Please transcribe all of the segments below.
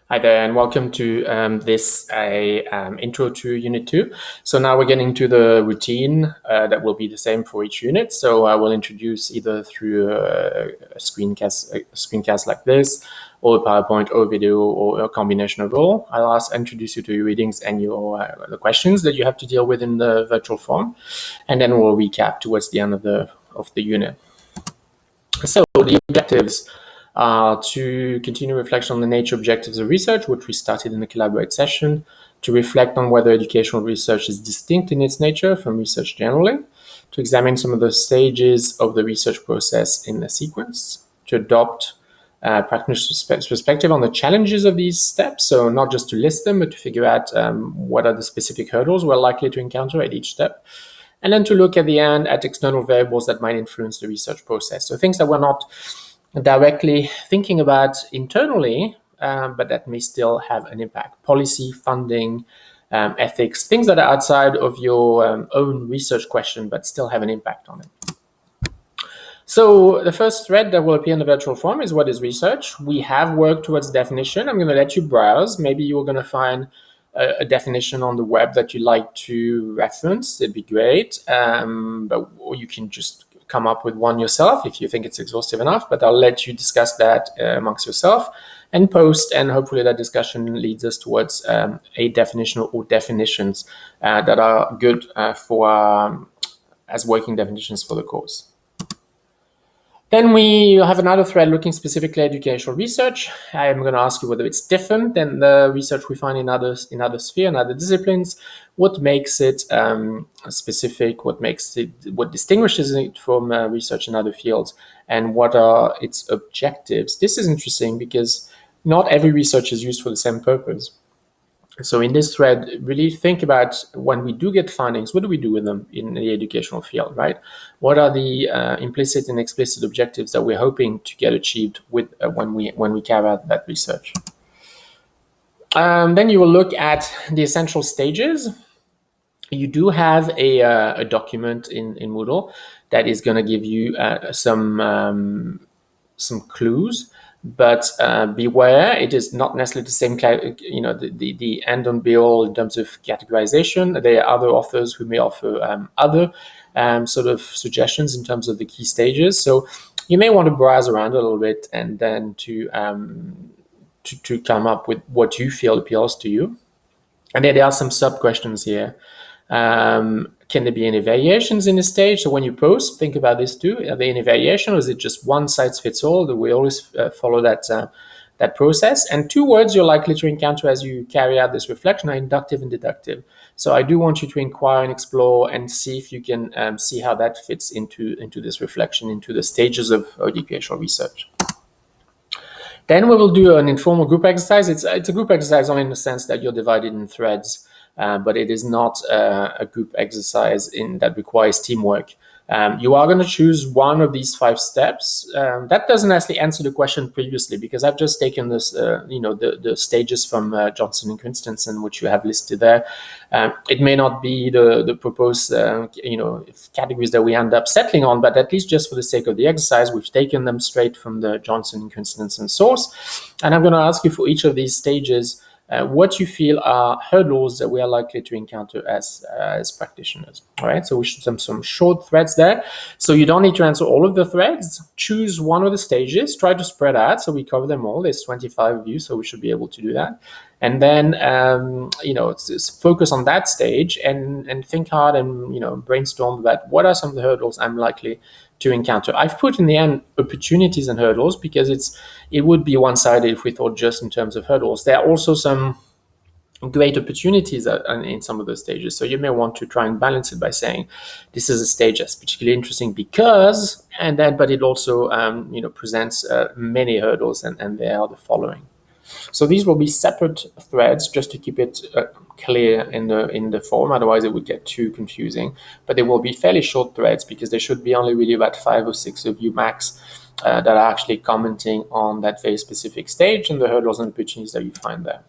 Hi there, and welcome to this intro to Unit 2. So now we're getting to the routine that will be the same for each unit. So I will introduce either through a screencast like this, or a PowerPoint, or video, or a combination of all. I'll introduce you to your readings and the questions that you have to deal with in the virtual form, and then we'll recap towards the end of the unit. So the objectives are to continue reflection on the nature objectives of research, which we started in the Collaborate session, to reflect on whether educational research is distinct in its nature from research generally, to examine some of the stages of the research process in the sequence, to adopt practitioner's perspective on the challenges of these steps, so not just to list them, but to figure out what are the specific hurdles we're likely to encounter at each step, and then to look at the end at external variables that might influence the research process. So things that we're not directly thinking about internally, but that may still have an impact. Policy, funding, ethics, things that are outside of your own research question, but still have an impact on it. So the first thread that will appear in the virtual form is what is research. We have worked towards definition. I'm going to let you browse. Maybe you're going to find a definition on the web that you like to reference. It'd be great. Or you can just come up with one yourself if you think it's exhaustive enough, but I'll let you discuss that amongst yourself and post, and hopefully that discussion leads us towards a definition or definitions that are good for as working definitions for the course. Then we have another thread looking specifically at educational research. I'm going to ask you whether it's different than the research we find in other spheres and other disciplines. What makes it specific? What distinguishes it from research in other fields? And what are its objectives? This is interesting because not every research is used for the same purpose. So in this thread, really think about when we do get findings, what do we do with them in the educational field, right? What are the implicit and explicit objectives that we're hoping to get achieved with when we carry out that research? Then you will look at the essential stages. You do have a document in Moodle that is going to give you some clues. But beware, it is not necessarily the same, the end on be all in terms of categorization. There are other authors who may offer other sort of suggestions in terms of the key stages. So you may want to browse around a little bit and then to come up with what you feel appeals to you. And then there are some sub-questions here. Can there be any variations in the stage? So when you post, think about this too. Are there any variation, or is it just one size fits all? Do we always follow that process? And two words you're likely to encounter as you carry out this reflection are inductive and deductive. So I do want you to inquire and explore and see if you can see how that fits into this reflection, into the stages of educational research. Then we will do an informal group exercise. It's a group exercise only in the sense that you're divided in threads. But it is not a group exercise that requires teamwork. You are going to choose one of these 5 steps. That doesn't actually answer the question previously, because I've just taken this, the stages from Johnson and Christensen, which you have listed there. It may not be the proposed, categories that we end up settling on, but at least just for the sake of the exercise, we've taken them straight from the Johnson and Christensen source. And I'm going to ask you for each of these stages what you feel are hurdles that we are likely to encounter as practitioners. All right, so we should have some short threads there. So you don't need to answer all of the threads. Choose one of the stages. Try to spread out so we cover them all. There's 25 of you, so we should be able to do that. And then focus on that stage and think hard and brainstorm about what are some of the hurdles I'm likely to encounter. I've put in the end opportunities and hurdles because it would be one-sided if we thought just in terms of hurdles. There are also some great opportunities in some of those stages. So you may want to try and balance it by saying, this is a stage that's particularly interesting because, but it also presents many hurdles, and they are the following. So these will be separate threads just to keep it clear in the form. Otherwise, it would get too confusing. But they will be fairly short threads because there should be only really about 5 or 6 of you max that are actually commenting on that very specific stage and the hurdles and opportunities that you find there.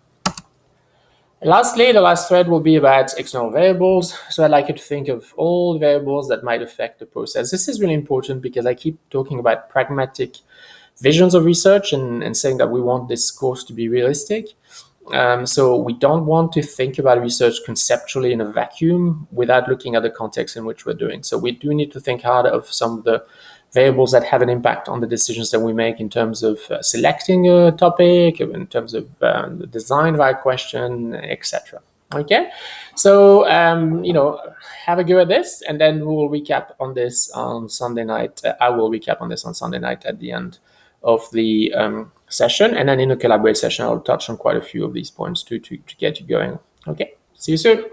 Lastly, the last thread will be about external variables. So I'd like you to think of all the variables that might affect the process. This is really important because I keep talking about pragmatic visions of research and saying that we want this course to be realistic. So we don't want to think about research conceptually in a vacuum without looking at the context in which we're doing. So we do need to think hard of some of the variables that have an impact on the decisions that we make in terms of selecting a topic, in terms of the design of our question, etc. Okay, so have a go at this, and then we will recap on this on Sunday night. I will recap on this on Sunday night at the end of the session, and then in the collaborate session, I'll touch on quite a few of these points to get you going. Okay, see you soon.